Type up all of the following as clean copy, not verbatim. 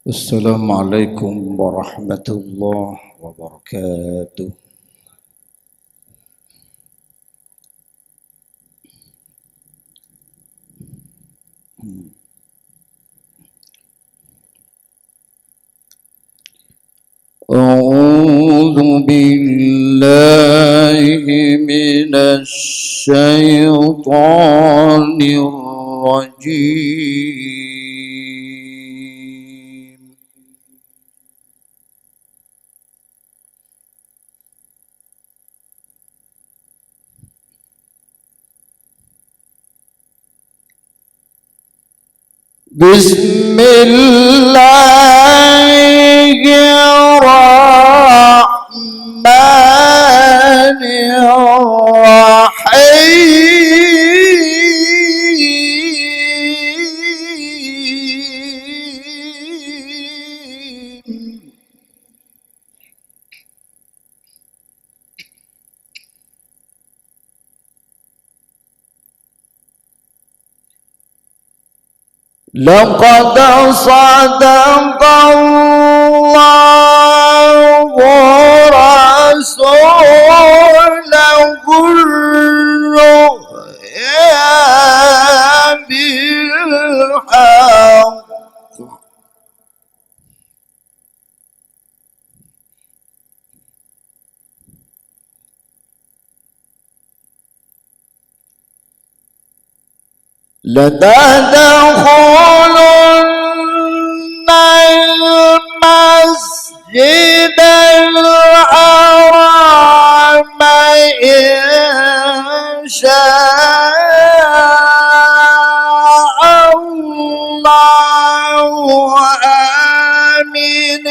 السلام عليكم ورحمة الله وبركاته. أعوذ بالله من الشيطان الرجيم. بسم الله الرحمن الرحيم. لقد صدق الله رسوله الرؤيا بالحق لتدخلن المسجد الحرام إن شاء الله آمنين.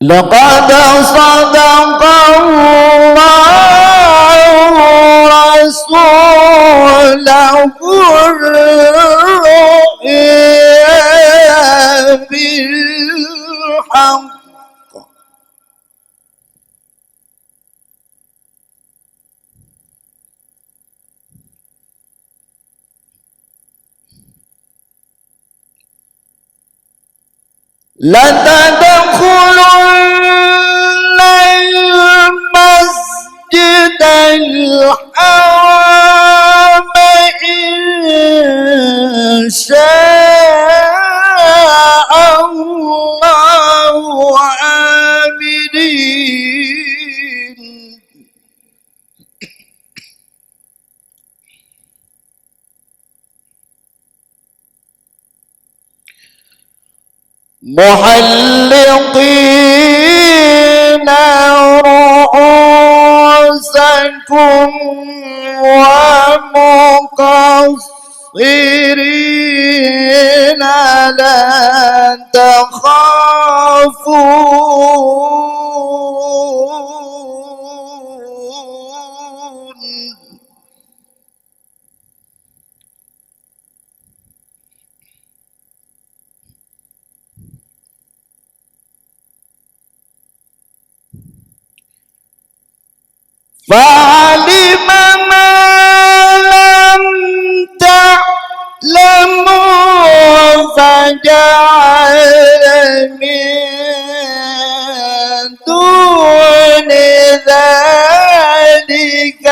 لقد صدق الله رسوله الرؤيا بالحق لتدخلن المسجد الحرام إن شاء الله آمنين. محلقين رؤوسكم ومقصرين لا تخافون. فعلم ما لم تعلموا فجعل من دون ذلك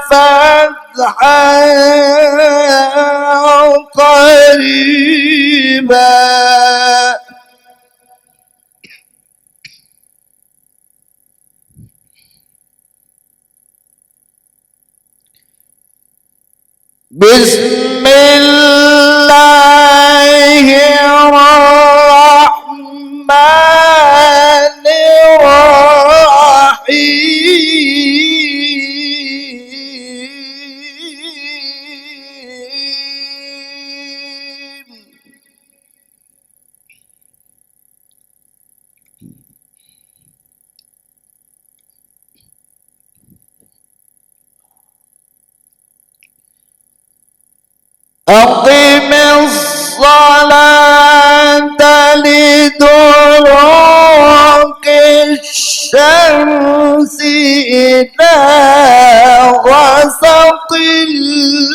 فتحا قريبا. بسم الله الرحمن الرحيم. أقم الصلاة لدروك الشمس إلى غسق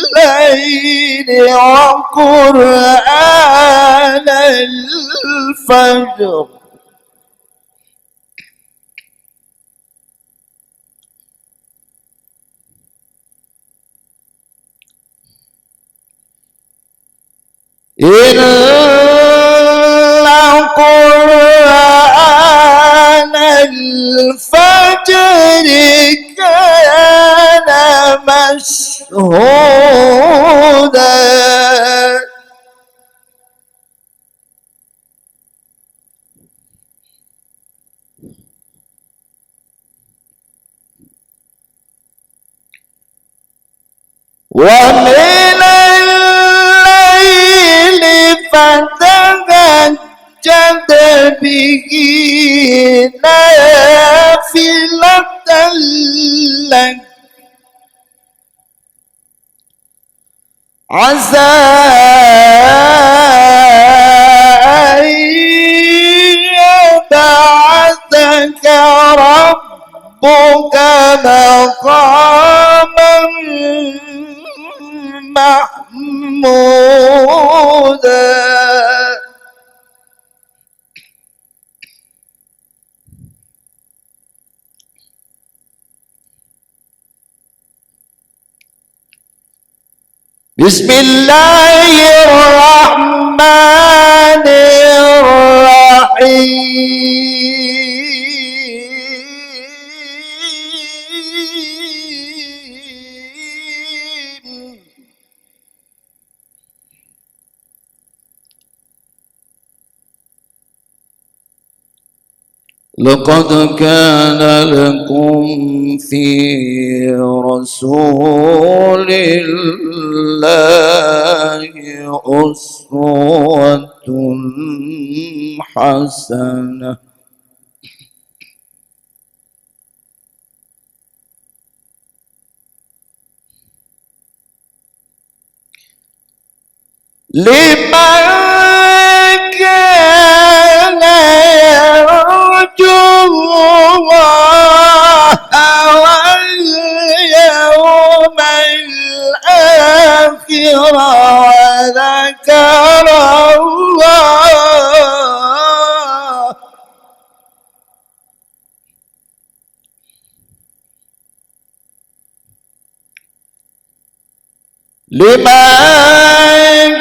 الليل وقرآن الفجر إن قرآن الفجر كان مشهودا ومن الليل فتهجد به نافلة لك عسى أن يبعثك ربك مقاما محمودا بسم الله الرحمن الرحيم لقد كان لكم في رسول الله أسوة حسنة لمن كان يرجو الله واليوم الآخر وذكر الله لمن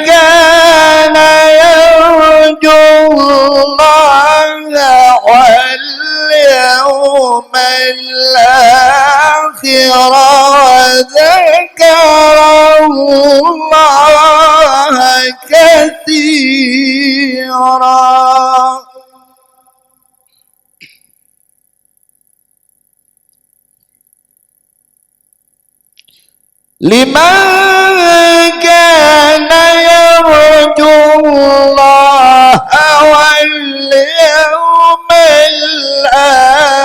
كان يرجو الله واليوم الآخر وذكر الله كثيرا لمن كان يرجو الله واليوم الآخر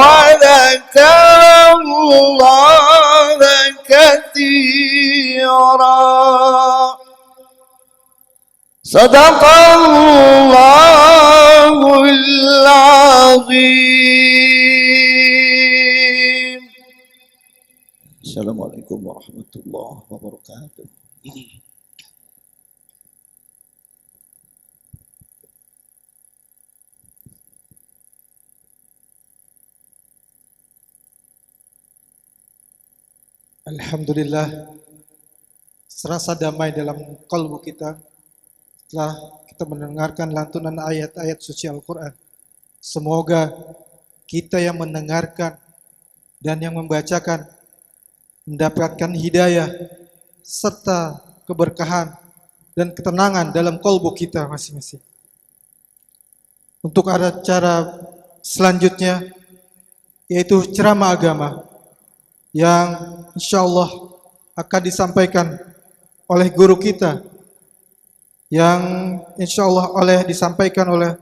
وذكر الله كثيرا صدق الله العظيم. Assalamualaikum warahmatullahi wabarakatuh. Alhamdulillah, serasa damai dalam kalbu kita setelah kita mendengarkan lantunan ayat-ayat suci Al-Quran. Semoga kita yang mendengarkan dan yang membacakan mendapatkan hidayah serta keberkahan dan ketenangan dalam kalbu kita masing-masing. Untuk acara selanjutnya yaitu ceramah agama yang insyaallah akan disampaikan oleh guru kita, yang insyaallah disampaikan oleh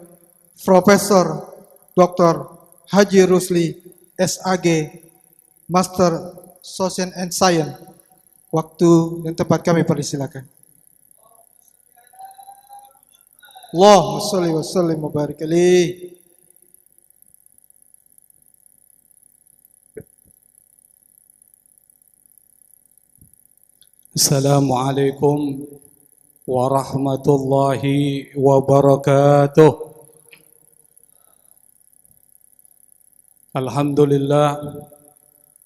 Profesor Dr. Haji Rusli SAG, Master Social and Science. Waktu dan tempat kami persilakan. Allahumma sholli wa sallim wa barik alaihi. Assalamualaikum warahmatullahi wabarakatuh. Alhamdulillah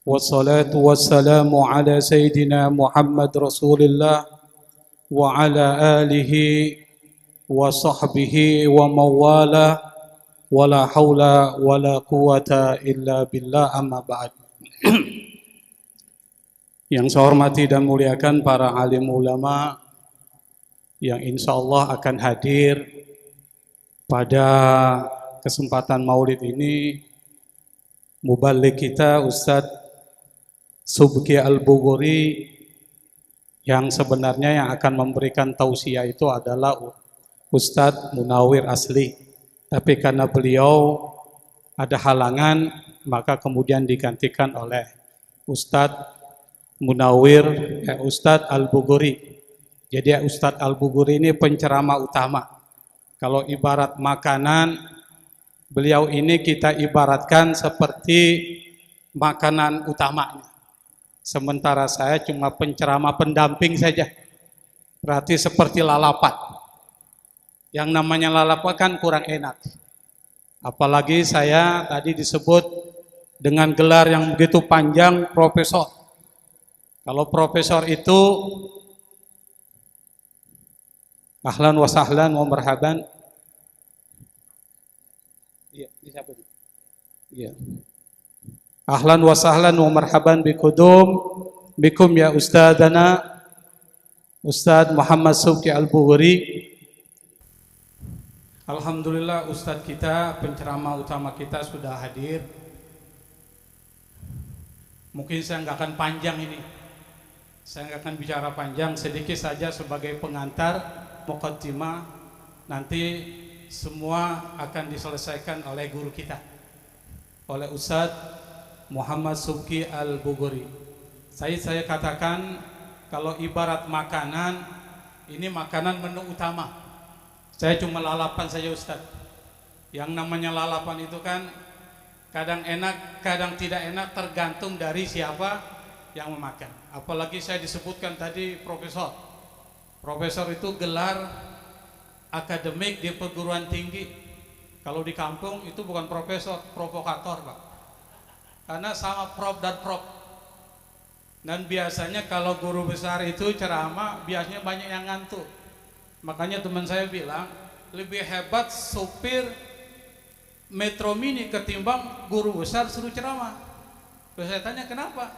wassalatu wassalamu ala sayyidina Muhammad Rasulillah wa ala alihi wa sahbihi wa mawala wa la hawla wa la quwata illa billah, amma ba'd. Yang saya hormati dan muliakan para alim ulama yang insya Allah akan hadir pada kesempatan maulid ini, muballigh kita Ustadz Subki Al-Bughuri, yang sebenarnya yang akan memberikan tausiah itu adalah Ustadz Munawir asli, tapi karena beliau ada halangan maka kemudian digantikan oleh Ustadz Munawir Ustadz Al-Bughuri. Jadi Ustadz Al-Bughuri ini penceramah utama. Kalau ibarat makanan, beliau ini kita ibaratkan seperti makanan utamanya. Sementara saya cuma penceramah pendamping saja. Berarti seperti lalapan. Yang namanya lalapan kan kurang enak. Apalagi saya tadi disebut dengan gelar yang begitu panjang, profesor. Kalau profesor itu ahlan wa sahlan wa marhaban. Iya, siapa itu? Iya. Ahlan wa sahlan wa marhaban bikum ya ustadzana Ustadz Muhammad Subki Al-Bughuri. Alhamdulillah ustadz kita, penceramah utama kita sudah hadir. Mungkin saya nggak akan panjang ini. Saya nggak akan bicara panjang, sedikit saja sebagai pengantar muqaddimah. Nanti semua akan diselesaikan oleh guru kita, oleh Ustadz Muhammad Subki Al-Bughuri. Saya katakan kalau ibarat makanan, ini makanan menu utama. Saya cuma lalapan saja Ustadz. Yang namanya lalapan itu kan kadang enak, kadang tidak enak, tergantung dari siapa yang memakan. Apalagi saya disebutkan tadi profesor. Profesor itu gelar akademik di perguruan tinggi. Kalau di kampung itu bukan profesor, provokator Pak. Karena sama prof dan prof. Dan biasanya kalau guru besar itu ceramah, biasanya banyak yang ngantuk. Makanya teman saya bilang, lebih hebat sopir Metro Mini ketimbang guru besar suruh ceramah. Terus saya tanya kenapa?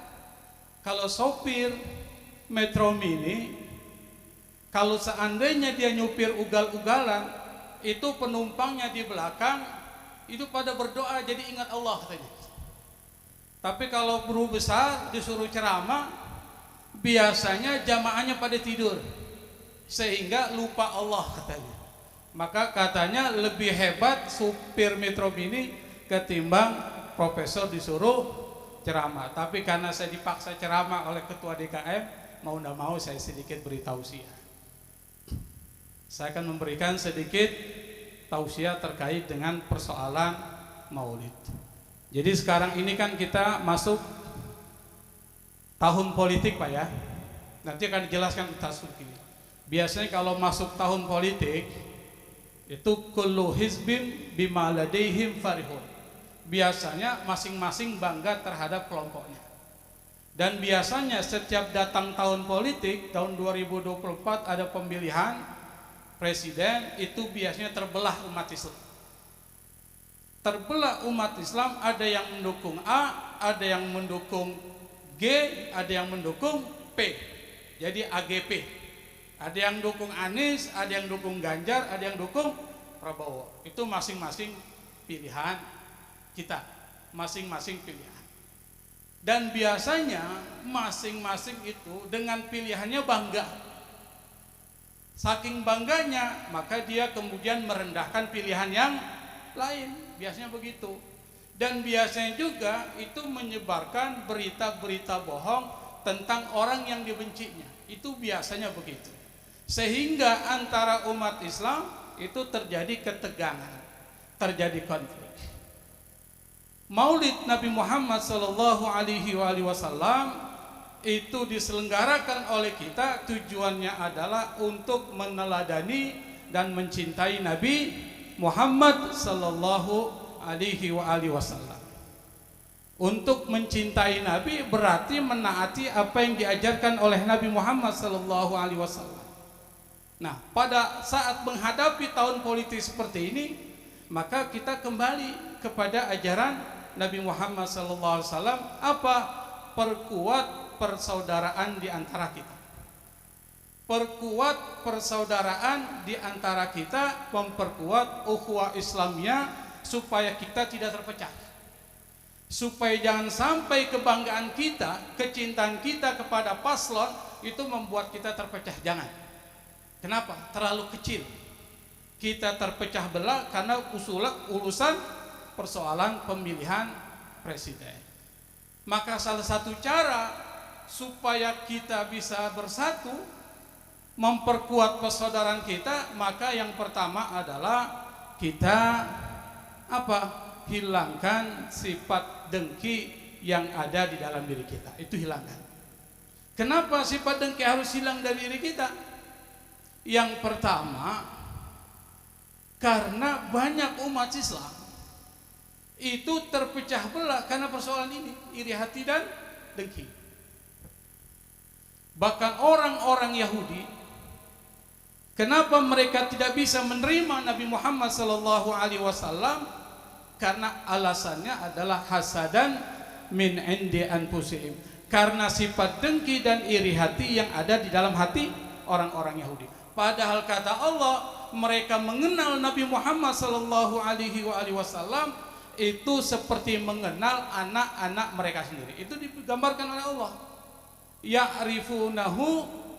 Kalau sopir Metro Mini, kalau seandainya dia nyupir ugal-ugalan, itu penumpangnya di belakang itu pada berdoa jadi ingat Allah katanya. Tapi kalau guru besar disuruh ceramah, biasanya jamaahnya pada tidur sehingga lupa Allah katanya. Maka katanya lebih hebat supir Metro Mini ketimbang profesor disuruh ceramah. Tapi karena saya dipaksa ceramah oleh ketua DKM, mau tidak mau saya sedikit beri tausiah. Saya akan memberikan sedikit tausiah terkait dengan persoalan maulid. Jadi sekarang ini kan kita masuk tahun politik Pak ya. Nanti akan dijelaskan Ustaz Subki. Biasanya kalau masuk tahun politik itu kullu hizbin bima ladaihim farihun. Biasanya masing-masing bangga terhadap kelompoknya. Dan biasanya setiap datang tahun politik, tahun 2024 ada pemilihan presiden, itu biasanya terbelah umat Islam. Terbelah umat Islam, ada yang mendukung A, ada yang mendukung G, ada yang mendukung P. Jadi AGP. Ada yang dukung Anies, ada yang dukung Ganjar, ada yang dukung Prabowo. Itu masing-masing pilihan kita, masing-masing pilihan. Dan biasanya masing-masing itu dengan pilihannya bangga. Saking bangganya, maka dia kemudian merendahkan pilihan yang lain. Biasanya begitu. Dan biasanya juga itu menyebarkan berita-berita bohong tentang orang yang dibencinya. Itu biasanya begitu. Sehingga antara umat Islam itu terjadi ketegangan, terjadi konflik. Maulid Nabi Muhammad sallallahu alaihi wasallam itu diselenggarakan oleh kita, tujuannya adalah untuk meneladani dan mencintai Nabi Muhammad sallallahu alaihi wasallam. Untuk mencintai Nabi berarti menaati apa yang diajarkan oleh Nabi Muhammad sallallahu alaihi wasallam. Nah, pada saat menghadapi tahun politik seperti ini, maka kita kembali kepada ajaran Nabi Muhammad sallallahu alaihi wasallam, apa? Perkuat persaudaraan di antara kita. Perkuat persaudaraan di antara kita, memperkuat ukhuwah Islamiyah supaya kita tidak terpecah. Supaya jangan sampai kebanggaan kita, kecintaan kita kepada paslon itu membuat kita terpecah. Jangan. Kenapa? Terlalu kecil. Kita terpecah belah karena urusan persoalan pemilihan presiden. Maka salah satu cara supaya kita bisa bersatu, memperkuat persaudaraan kita, maka yang pertama adalah kita hilangkan sifat dengki yang ada di dalam diri kita. Itu hilangkan. Kenapa sifat dengki harus hilang dari diri kita? Yang pertama, karena banyak umat Islam itu terpecah belah karena persoalan ini, iri hati dan dengki. Bahkan orang-orang Yahudi, kenapa mereka tidak bisa menerima Nabi Muhammad sallallahu alaihi wasallam? Karena alasannya adalah hasadan min indi anfusihim, karena sifat dengki dan iri hati yang ada di dalam hati orang-orang Yahudi. Padahal kata Allah, mereka mengenal Nabi Muhammad sallallahu alaihi wasallam itu seperti mengenal anak-anak mereka sendiri. Itu digambarkan oleh Allah. Ya'rifunahu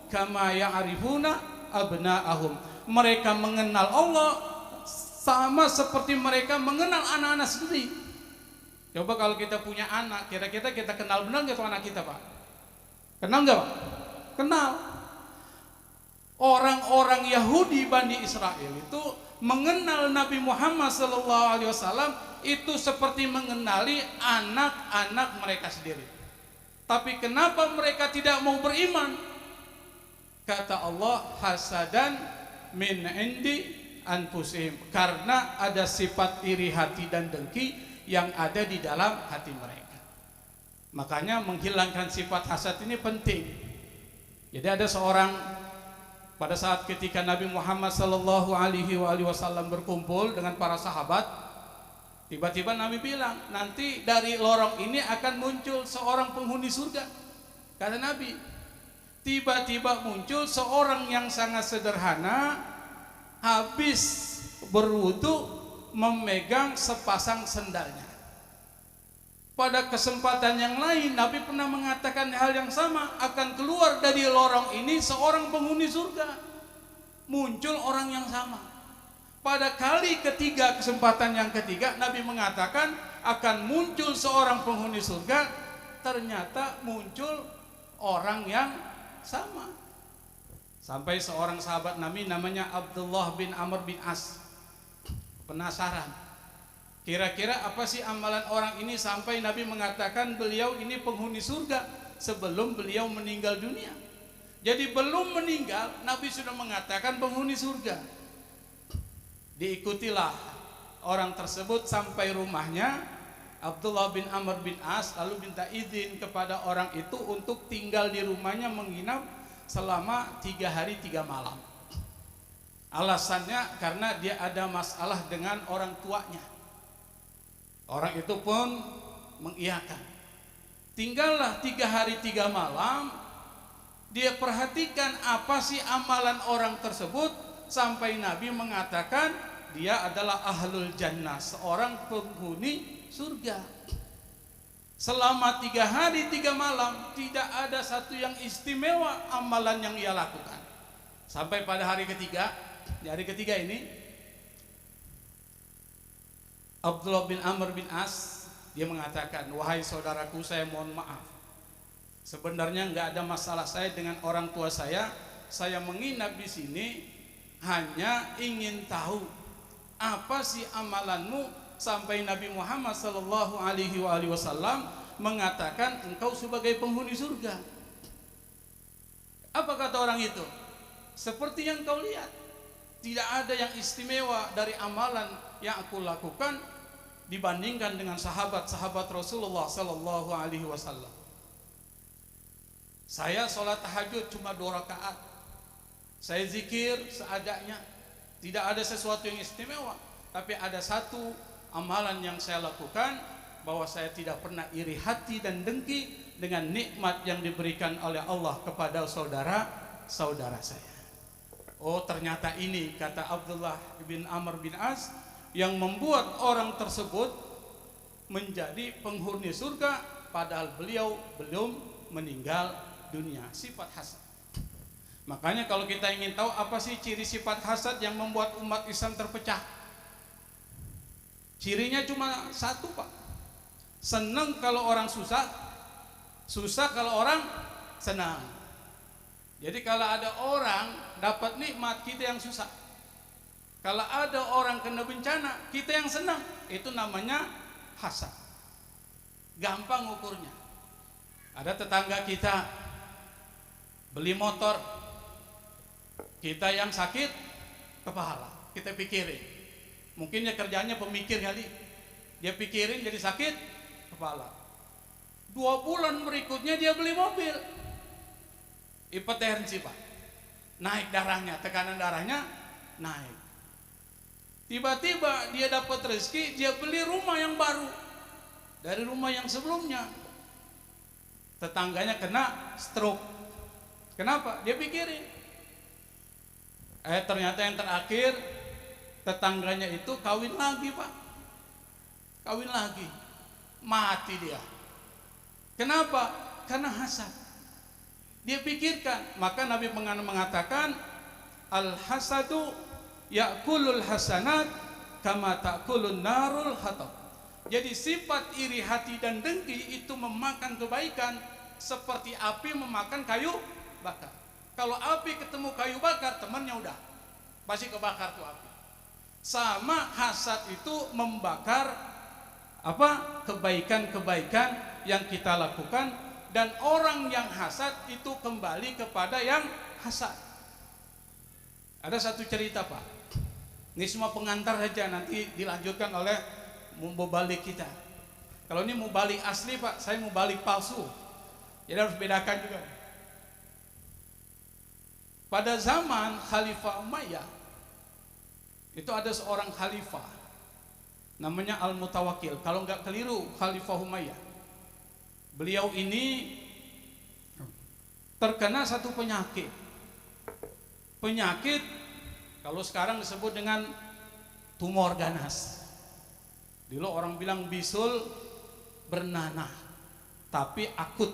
kama ya'rifuna abna'ahum. Mereka mengenal Allah sama seperti mereka mengenal anak-anak sendiri. Coba kalau kita punya anak, kira-kira kita kenal benar nggak tuh anak kita, Pak? Kenal nggak, Pak? Kenal. Orang-orang Yahudi Bani Israel itu mengenal Nabi Muhammad SAW itu seperti mengenali anak-anak mereka sendiri. Tapi kenapa mereka tidak mau beriman? Kata Allah, hasadan min indi anfusihim, karena ada sifat iri hati dan dengki yang ada di dalam hati mereka. Makanya menghilangkan sifat hasad ini penting. Jadi ada seorang, pada saat ketika Nabi Muhammad sallallahu alaihi wasallam berkumpul dengan para sahabat, tiba-tiba Nabi bilang, nanti dari lorong ini akan muncul seorang penghuni surga. Kata Nabi, tiba-tiba muncul seorang yang sangat sederhana, habis berwudu memegang sepasang sendalnya. Pada kesempatan yang lain Nabi pernah mengatakan hal yang sama, akan keluar dari lorong ini seorang penghuni surga. Muncul orang yang sama. Pada kali ketiga, kesempatan yang ketiga, Nabi mengatakan akan muncul seorang penghuni surga. Ternyata muncul orang yang sama. Sampai seorang sahabat Nabi namanya Abdullah bin Amr bin As penasaran, kira-kira apa sih amalan orang ini sampai Nabi mengatakan beliau ini penghuni surga sebelum beliau meninggal dunia. Jadi belum meninggal Nabi sudah mengatakan penghuni surga. Diikutilah orang tersebut sampai rumahnya. Abdullah bin Amr bin As lalu minta izin kepada orang itu untuk tinggal di rumahnya, menginap selama 3 hari 3 malam. Alasannya karena dia ada masalah dengan orang tuanya. Orang itu pun mengiyakan. Tinggallah 3 hari 3 malam. Dia perhatikan apa sih amalan orang tersebut, sampai Nabi mengatakan dia adalah ahlul jannah, seorang penghuni surga. Selama 3 hari 3 malam tidak ada satu yang istimewa amalan yang ia lakukan. Sampai pada hari ketiga, di hari ketiga ini Abdullah bin Amr bin As dia mengatakan, wahai saudaraku, saya mohon maaf, sebenarnya nggak ada masalah saya dengan orang tua saya menginap di sini hanya ingin tahu apa sih amalanmu sampai Nabi Muhammad sallallahu alaihi wasallam mengatakan engkau sebagai penghuni surga. Apa kata orang itu? Seperti yang kau lihat, tidak ada yang istimewa dari amalan yang aku lakukan dibandingkan dengan sahabat-sahabat Rasulullah sallallahu alaihi wasallam. Saya sholat tahajud cuma 2 rakaat. Saya zikir seadanya. Tidak ada sesuatu yang istimewa, tapi ada satu amalan yang saya lakukan, bahwa saya tidak pernah iri hati dan dengki dengan nikmat yang diberikan oleh Allah kepada saudara-saudara saya. Oh, ternyata ini, kata Abdullah bin Amr bin As, yang membuat orang tersebut menjadi penghuni surga padahal beliau belum meninggal dunia. Sifat hasad. Makanya kalau kita ingin tahu apa sih ciri sifat hasad yang membuat umat Islam terpecah, cirinya cuma satu, Pak. Senang kalau orang susah, susah kalau orang senang. Jadi kalau ada orang dapat nikmat, kita yang susah. Kalau ada orang kena bencana, kita yang senang. Itu namanya hasad. Gampang ukurnya. Ada tetangga kita beli motor, kita yang sakit kepala, kita pikirin. Mungkin dia kerjanya pemikir kali, dia pikirin jadi sakit kepala. 2 bulan berikutnya dia beli mobil, hipertensi, Pak, naik darahnya, tekanan darahnya naik. Tiba-tiba dia dapat rezeki, dia beli rumah yang baru dari rumah yang sebelumnya. Tetangganya kena stroke. Kenapa? Dia pikirin. Ternyata yang terakhir tetangganya itu kawin lagi, Pak. Kawin lagi. Mati dia. Kenapa? Karena hasad. Dia pikirkan. Maka Nabi mengatakan, al-hasadu ya'kulul hasanat kama ta'kulun narul hatab. Jadi sifat iri hati dan dengki itu memakan kebaikan seperti api memakan kayu bakar. Kalau api ketemu kayu bakar, temannya udah pasti kebakar tuh api. Sama hasad itu membakar apa? Kebaikan-kebaikan yang kita lakukan, dan orang yang hasad itu kembali kepada yang hasad. Ada satu cerita, Pak. Ini semua pengantar saja, nanti dilanjutkan oleh mubalik kita. Kalau ini mubalik asli, Pak, saya mubalik palsu. Jadi harus bedakan juga. Pada zaman Khalifah Umayyah itu ada seorang khalifah namanya Al-Mutawakkil. Kalau nggak keliru, Khalifah Umayyah. Beliau ini terkena satu penyakit. Penyakit kalau sekarang disebut dengan tumor ganas. Dulu orang bilang bisul bernanah, tapi akut.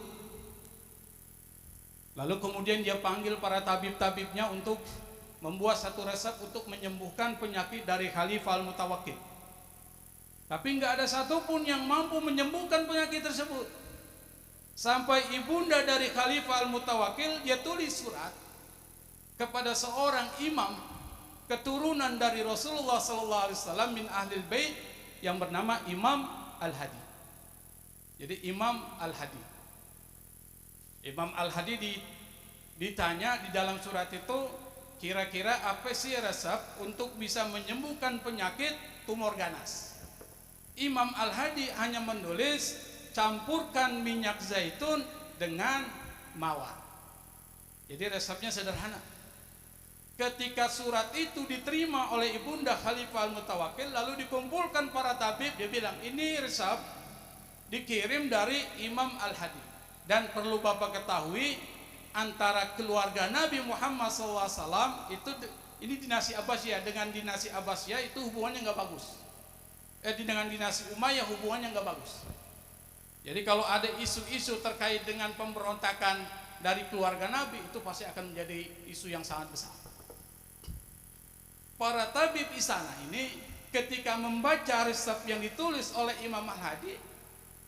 Lalu kemudian dia panggil para tabib-tabibnya untuk membuat satu resep untuk menyembuhkan penyakit dari Khalifah Al-Mutawakkil. Tapi nggak ada satupun yang mampu menyembuhkan penyakit tersebut. Sampai ibunda dari Khalifah Al-Mutawakkil, dia tulis surat kepada seorang imam keturunan dari Rasulullah SAW min ahlil bait yang bernama Imam Al-Hadi. Jadi Imam Al-Hadi. Imam Al-Hadi ditanya di dalam surat itu, kira-kira apa sih resep untuk bisa menyembuhkan penyakit tumor ganas? Imam Al-Hadi hanya menulis, campurkan minyak zaitun dengan mawar. Jadi resepnya sederhana. Ketika surat itu diterima oleh ibunda Khalifah Al-Mutawakkil, lalu dikumpulkan para tabib, dia bilang, ini resep dikirim dari Imam Al-Hadi. Dan perlu Bapak ketahui, antara keluarga Nabi Muhammad SAW itu, ini dinasti Abbasiyah dengan dinasti Abbasiyah itu hubungannya nggak bagus. Dengan dinasti Umayyah hubungannya nggak bagus. Jadi kalau ada isu-isu terkait dengan pemberontakan dari keluarga Nabi, itu pasti akan menjadi isu yang sangat besar. Para tabib istana ini ketika membaca resep yang ditulis oleh Imam Al-Hadi,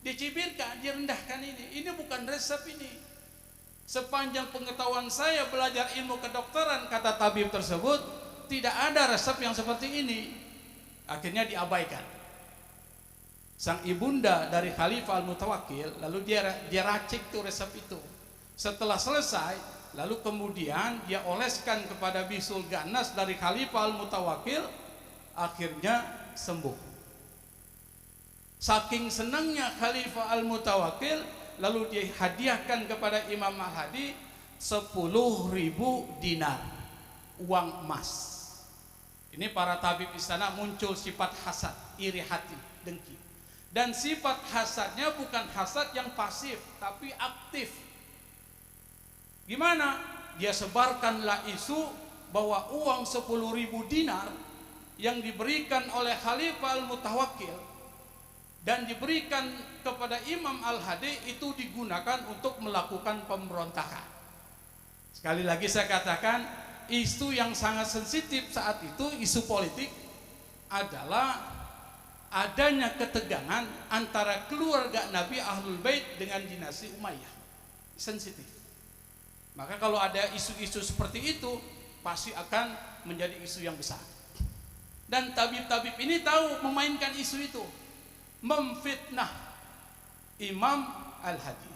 dicibirkan, direndahkan ini bukan resep ini. Sepanjang pengetahuan saya belajar ilmu kedokteran, kata tabib tersebut, tidak ada resep yang seperti ini. Akhirnya diabaikan. Sang ibunda dari Khalifah Al-Mutawakkil lalu dia racik tuh resep itu. Setelah selesai, lalu kemudian dia oleskan kepada bisul ganas dari Khalifah Al-Mutawakkil, akhirnya sembuh. Saking senangnya Khalifah Al-Mutawakkil, lalu dihadiahkan kepada Imam Al-Hadi 10.000 dinar uang emas. Ini para tabib istana muncul sifat hasad, iri hati, dengki. Dan sifat hasadnya bukan hasad yang pasif, tapi aktif. Gimana? Dia sebarkanlah isu bahwa uang 10.000 dinar yang diberikan oleh Khalifah Al-Mutawakkil dan diberikan kepada Imam Al-Hadi itu digunakan untuk melakukan pemberontakan. Sekali lagi saya katakan, isu yang sangat sensitif saat itu, isu politik, adalah adanya ketegangan antara keluarga Nabi Ahlul Bait dengan dinasti Umayyah. Sensitif. Maka kalau ada isu-isu seperti itu, pasti akan menjadi isu yang besar. Dan tabib-tabib ini tahu memainkan isu itu, memfitnah Imam Al-Hadi.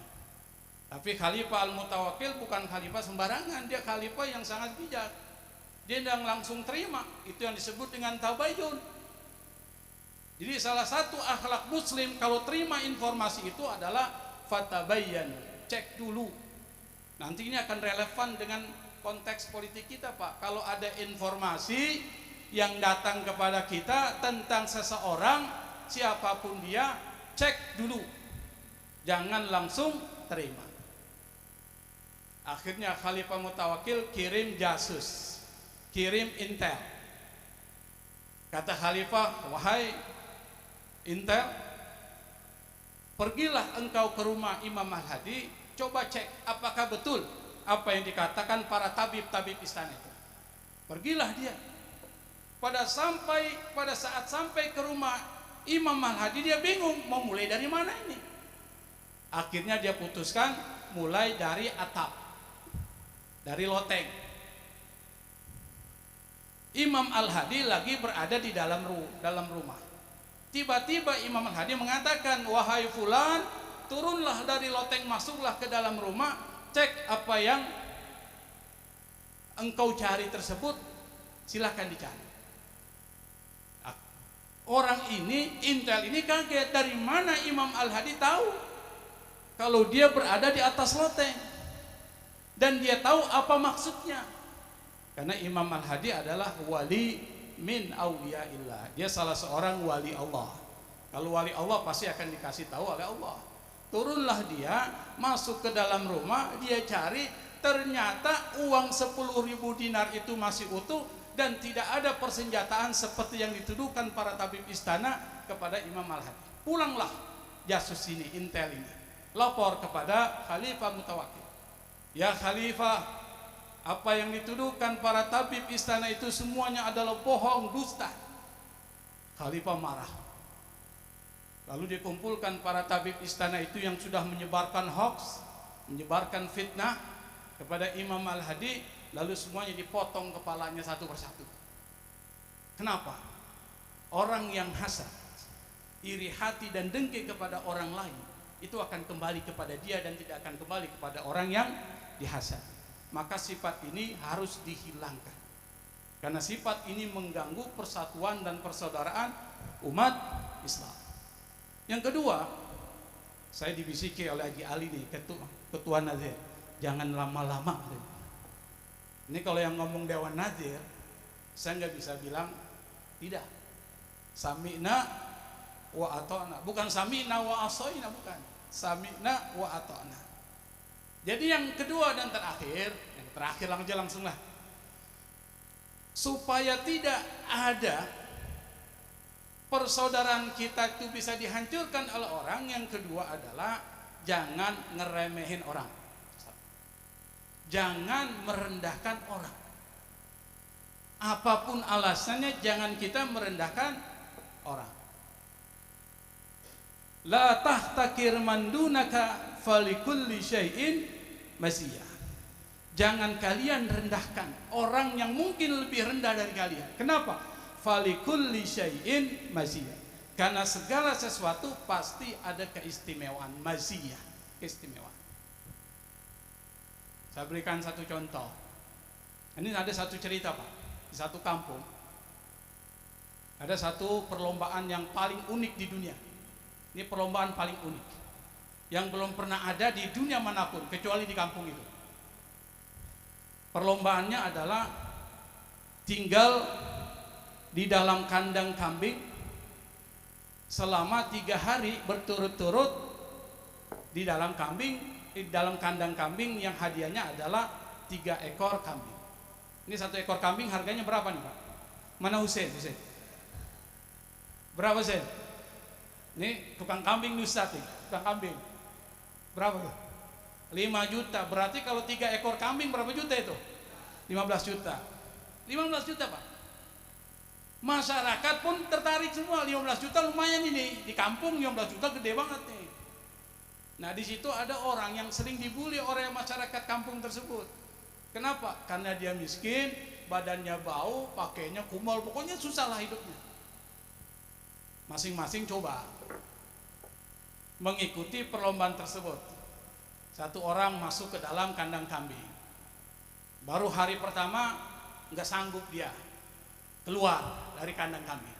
Tapi Khalifah Al-Mutawakkil bukan khalifah sembarangan, dia khalifah yang sangat bijak. Dia tidak langsung terima, itu yang disebut dengan tabayun. Jadi salah satu akhlak muslim kalau terima informasi itu adalah fatabayyan, cek dulu. Nanti ini akan relevan dengan konteks politik kita, Pak. Kalau ada informasi yang datang kepada kita tentang seseorang, siapapun dia, cek dulu. Jangan langsung terima. Akhirnya Khalifah Mutawakkil kirim jasus, kirim intel. Kata Khalifah, wahai intel, pergilah engkau ke rumah Imam Al-Hadi, coba cek apakah betul apa yang dikatakan para tabib-tabib istana itu. Pergilah dia. Pada saat sampai ke rumah Imam Al-Hadi, dia bingung mau mulai dari mana ini. Akhirnya dia putuskan mulai dari atap, dari loteng. Imam Al-Hadi lagi berada di dalam rumah. Tiba-tiba Imam Al-Hadi mengatakan, wahai fulan, turunlah dari loteng, masuklah ke dalam rumah, cek apa yang engkau cari tersebut, silahkan dicari. Orang ini, intel ini kaget, dari mana Imam Al-Hadi tahu kalau dia berada di atas loteng, dan dia tahu apa maksudnya. Karena Imam Al-Hadi adalah wali min awliyaillah, dia salah seorang wali Allah. Kalau wali Allah pasti akan dikasih tahu oleh Allah. Turunlah dia, masuk ke dalam rumah, dia cari, ternyata uang 10.000 dinar itu masih utuh dan tidak ada persenjataan seperti yang dituduhkan para tabib istana kepada Imam Al-Hadi. Pulanglah jasus ini, intel ini, lapor kepada Khalifah Mutawakkil. Ya Khalifah, apa yang dituduhkan para tabib istana itu semuanya adalah bohong, dusta. Khalifah marah. Lalu dikumpulkan para tabib istana itu yang sudah menyebarkan hoax, menyebarkan fitnah kepada Imam Al-Hadi, lalu semuanya dipotong kepalanya satu persatu. Kenapa? Orang yang hasad, iri hati dan dengki kepada orang lain, itu akan kembali kepada dia dan tidak akan kembali kepada orang yang dihasad. Maka sifat ini harus dihilangkan, karena sifat ini mengganggu persatuan dan persaudaraan umat Islam. Yang kedua, saya dibisiki oleh Haji Ali nih, ketua Nazir, jangan lama-lama. Ini kalau yang ngomong Dewan Nazir, saya nggak bisa bilang tidak. Sami'na wa ata'na, bukan sami'na wa asoina, bukan. Sami'na wa ata'na. Jadi yang kedua dan terakhir, langsunglah, supaya tidak ada persaudaraan kita itu bisa dihancurkan oleh orang. Yang kedua adalah jangan ngeremehin orang, jangan merendahkan orang. Apapun alasannya, jangan kita merendahkan orang. La tahtakir mandunaka falikulli syai'in masiyah. Jangan kalian rendahkan orang yang mungkin lebih rendah dari kalian. Kenapa? Falikulli syai'in maziyah. Karena segala sesuatu pasti ada keistimewaan, maziyah, keistimewaan. Saya berikan satu contoh. Ini ada satu cerita, Pak. Di satu kampung ada satu perlombaan yang paling unik di dunia. Ini perlombaan paling unik yang belum pernah ada di dunia manapun kecuali di kampung itu. Perlombaannya adalah tinggal di dalam kandang kambing selama 3 hari berturut-turut di dalam kandang kambing yang hadiahnya adalah 3 ekor kambing. Ini 1 ekor kambing harganya berapa nih, Pak? Mana Husein? Berapa Husein? Ini tukang kambing nih Ustaz, tukang kambing. Berapa tuh? 5 juta. Berarti kalau 3 ekor kambing berapa juta itu? 15 juta. 15 juta, Pak. Masyarakat pun tertarik semua. 15 juta lumayan ini. Di kampung 15 juta gede banget nih. Nah, di situ ada orang yang sering dibully oleh masyarakat kampung tersebut. Kenapa? Karena dia miskin, badannya bau, pakainya kumal, pokoknya susah lah hidupnya. Masing-masing coba mengikuti perlombaan tersebut. Satu orang masuk ke dalam kandang kambing. Baru hari pertama nggak sanggup dia keluar dari kandang kambing.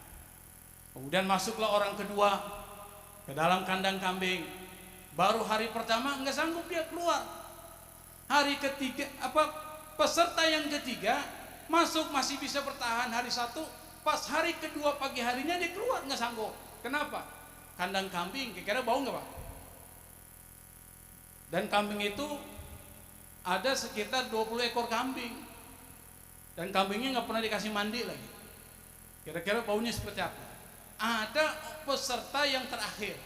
Kemudian masuklah orang kedua ke dalam kandang kambing. Baru hari pertama nggak sanggup dia keluar. Hari ketiga, peserta yang ketiga masuk masih bisa bertahan hari 1. Pas hari kedua pagi harinya dia keluar nggak sanggup. Kenapa? Kandang kambing kira-kira bau nggak, Pak? Dan kambing itu ada sekitar 20 ekor kambing. Dan kambingnya nggak pernah dikasih mandi lagi. Kira-kira baunya seperti apa? Ada peserta yang terakhir.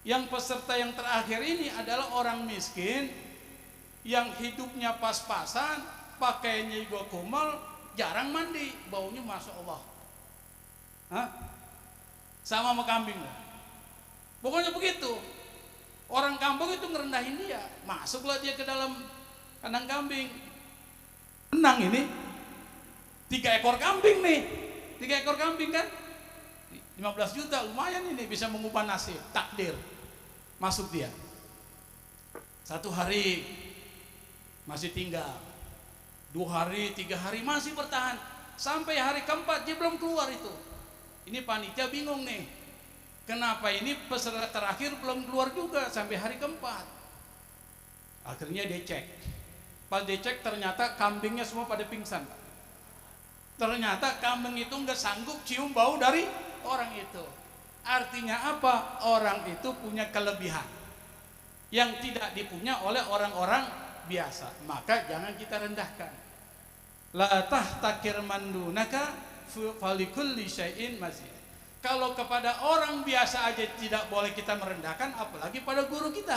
Yang peserta yang terakhir ini adalah orang miskin yang hidupnya pas-pasan, pakainya juga kumal, jarang mandi, baunya Masya Allah. Hah? Sama kambing. Pokoknya begitu. Orang kampung itu ngerendahin dia. Masuklah dia ke dalam kandang kambing. Menang ini 3 ekor kambing nih. 3 ekor kambing kan 15 juta, lumayan ini bisa mengubah nasib, takdir. Masuk dia. 1 hari masih tinggal, 2 hari, 3 hari masih bertahan. Sampai hari keempat dia belum keluar itu. Ini panitia bingung nih. Kenapa ini peserta terakhir belum keluar juga sampai hari keempat? Akhirnya dia cek. Pas dia cek ternyata kambingnya semua pada pingsan. Ternyata kambing itu nggak sanggup cium bau dari orang itu. Artinya apa? Orang itu punya kelebihan yang tidak dipunya oleh orang-orang biasa. Maka jangan kita rendahkan. La tahtakir mandunaka falikulli syai'in mazid. Kalau kepada orang biasa aja tidak boleh kita merendahkan, apalagi pada guru kita.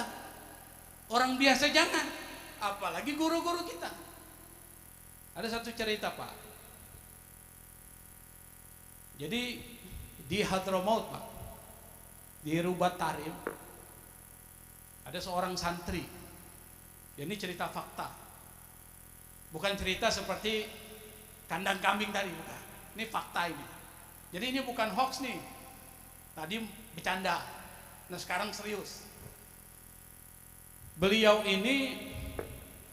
Orang biasa jangan, apalagi guru-guru kita. Ada satu cerita, Pak. Jadi di Hadramaut, Pak, di Rubat Tarim, ada seorang santri. Ini cerita fakta, bukan cerita seperti kandang kambing tadi, bukan. Ini fakta ini. Jadi ini bukan hoax nih. Tadi bercanda. Nah sekarang serius. Beliau ini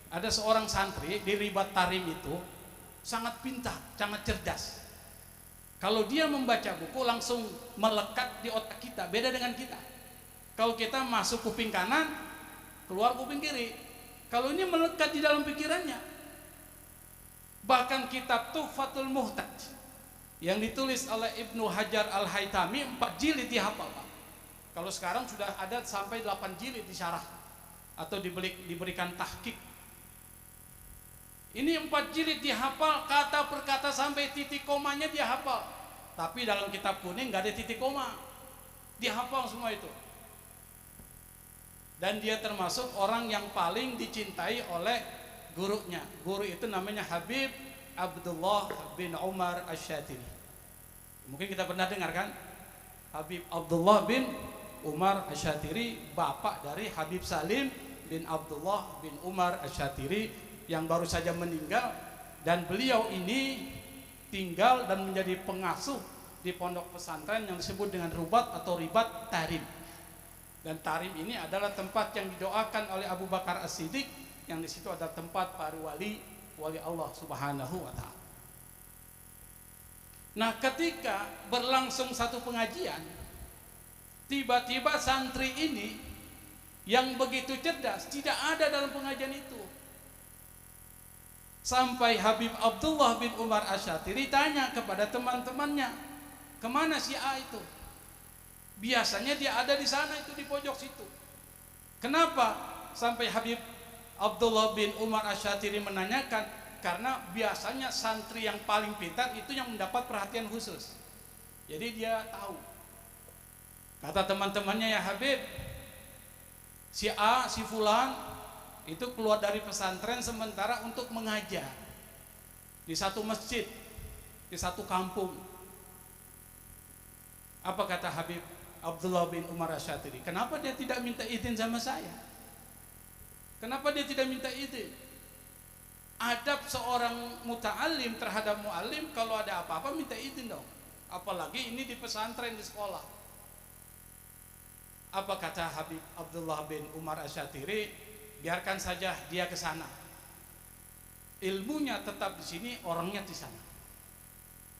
ada seorang santri di Rubat Tarim itu sangat pintar, sangat cerdas. Kalau dia membaca buku langsung melekat di otak kita, beda dengan kita. Kalau kita masuk kuping kanan, keluar kuping kiri. Kalau ini melekat di dalam pikirannya. Bahkan kitab Tuhfatul Muhtaj yang ditulis oleh Ibnu Hajar Al-Haytami 4 jilid dihafal, Pak. Kalau sekarang sudah ada sampai 8 jilid disyarah atau diberikan tahqiq. Ini 4 jilid dihafal kata per kata sampai titik komanya dia hafal. Tapi dalam kitab kuning nggak ada titik koma. Dihafal semua itu. Dan dia termasuk orang yang paling dicintai oleh gurunya. Guru itu namanya Habib Abdullah bin Umar Asy-Syatiri. Mungkin kita pernah dengar kan? Habib Abdullah bin Umar Asy-Syatiri, bapak dari Habib Salim bin Abdullah bin Umar Asy-Syatiri yang baru saja meninggal, dan beliau ini tinggal dan menjadi pengasuh di pondok pesantren yang disebut dengan Rubat atau Ribat Tarim. Dan Tarim ini adalah tempat yang didoakan oleh Abu Bakar As-Siddiq, yang di situ ada tempat para wali Allah Subhanahu wa taala. Nah, ketika berlangsung satu pengajian, tiba-tiba santri ini yang begitu cerdas tidak ada dalam pengajian itu. Sampai Habib Abdullah bin Umar Asy-Syatiri tanya kepada teman-temannya, kemana si A itu? Biasanya dia ada di sana, itu di pojok situ. Kenapa sampai Habib Abdullah bin Umar Asy-Syatiri menanyakan? Karena biasanya santri yang paling pintar itu yang mendapat perhatian khusus. Jadi dia tahu. Kata teman-temannya, ya Habib, si A, si Fulan itu keluar dari pesantren sementara untuk mengajar di satu masjid, di satu kampung. Apa kata Habib Abdullah bin Umar Asy-Syatiri? Kenapa dia tidak minta izin sama saya? Kenapa dia tidak minta izin? Adab seorang muta'alim terhadap mu'alim, kalau ada apa-apa minta izin dong. Apalagi ini di pesantren, di sekolah. Apa kata Habib Abdullah bin Umar Asy-Syatiri? Biarkan saja dia ke sana. Ilmunya tetap di sini, orangnya di sana.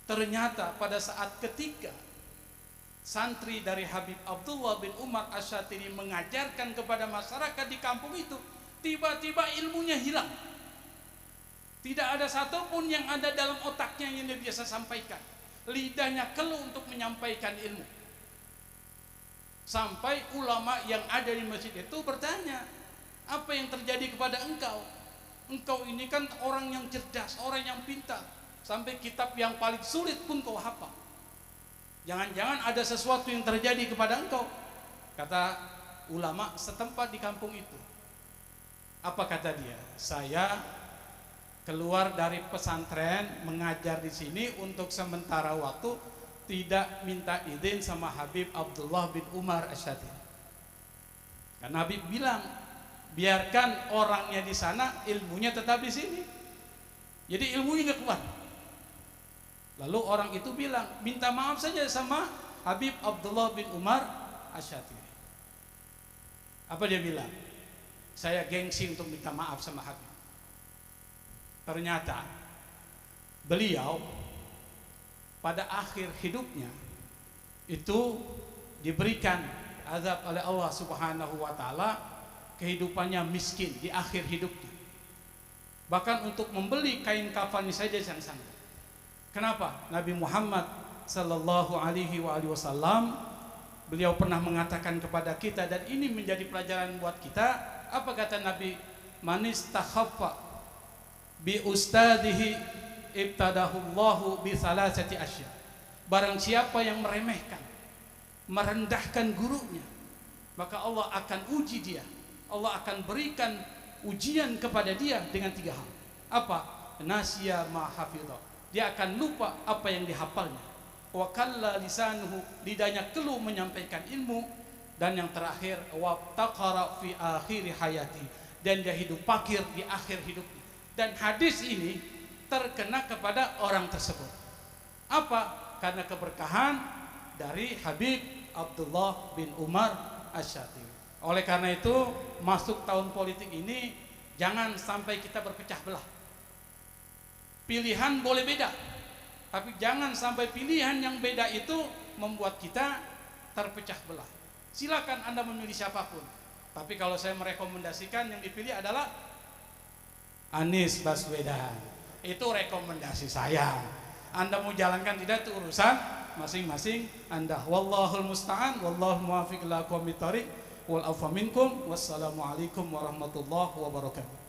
Ternyata pada saat ketika santri dari Habib Abdullah bin Umar Asy-Syatiri mengajarkan kepada masyarakat di kampung itu, tiba-tiba ilmunya hilang. Tidak ada satupun yang ada dalam otaknya yang dia biasa sampaikan. Lidahnya keluh untuk menyampaikan ilmu. Sampai ulama yang ada di masjid itu bertanya, apa yang terjadi kepada engkau? Engkau ini kan orang yang cerdas, orang yang pintar. Sampai kitab yang paling sulit pun kau hafal. Jangan-jangan ada sesuatu yang terjadi kepada engkau? Kata ulama setempat di kampung itu. Apa kata dia? Saya keluar dari pesantren mengajar di sini untuk sementara waktu, tidak minta izin sama Habib Abdullah bin Umar Asy-Syatiri. Karena Habib bilang, biarkan orangnya di sana, ilmunya tetap di sini. Jadi ilmunya nggak keluar. Lalu orang itu bilang, minta maaf saja sama Habib Abdullah bin Umar Asy-Syatiri. Apa dia bilang? Saya gengsi untuk minta maaf sama Habib. Ternyata beliau pada akhir hidupnya itu diberikan azab oleh Allah Subhanahu wa taala, kehidupannya miskin di akhir hidupnya. Bahkan untuk membeli kain kafan saja yang sanggup. Kenapa? Nabi Muhammad sallallahu alaihi wasallam beliau pernah mengatakan kepada kita, dan ini menjadi pelajaran buat kita. Apa kata Nabi? Manis takhaffa bi ustadihi ibtadahullahu bi salasati asya. Barang siapa yang meremehkan, merendahkan gurunya, maka Allah akan uji dia. Allah akan berikan ujian kepada dia dengan 3 hal. Apa? Nasya ma hafidha. Dia akan lupa apa yang dihafalnya. Wa kalla lisanuhu, lidahnya keluh menyampaikan ilmu. Dan yang terakhir, wa taqara fi akhir hayati, dan dia hidup fakir di akhir hidupnya. Dan hadis ini terkena kepada orang tersebut. Apa? Karena keberkahan dari Habib Abdullah bin Umar Asy-Syatiri. Oleh karena itu, masuk tahun politik ini jangan sampai kita berpecah belah. Pilihan boleh beda, tapi jangan sampai pilihan yang beda itu membuat kita terpecah belah. Silakan Anda memilih siapapun, tapi kalau saya merekomendasikan yang dipilih adalah Anies Baswedan. Itu rekomendasi saya. Anda mau jalankan tidak, itu urusan masing-masing Anda. Wallahul musta'an, wallahu muwaffiq ila aqwamit thoriq, wal afwa minkum, wassalamualaikum warahmatullahi wabarakatuh.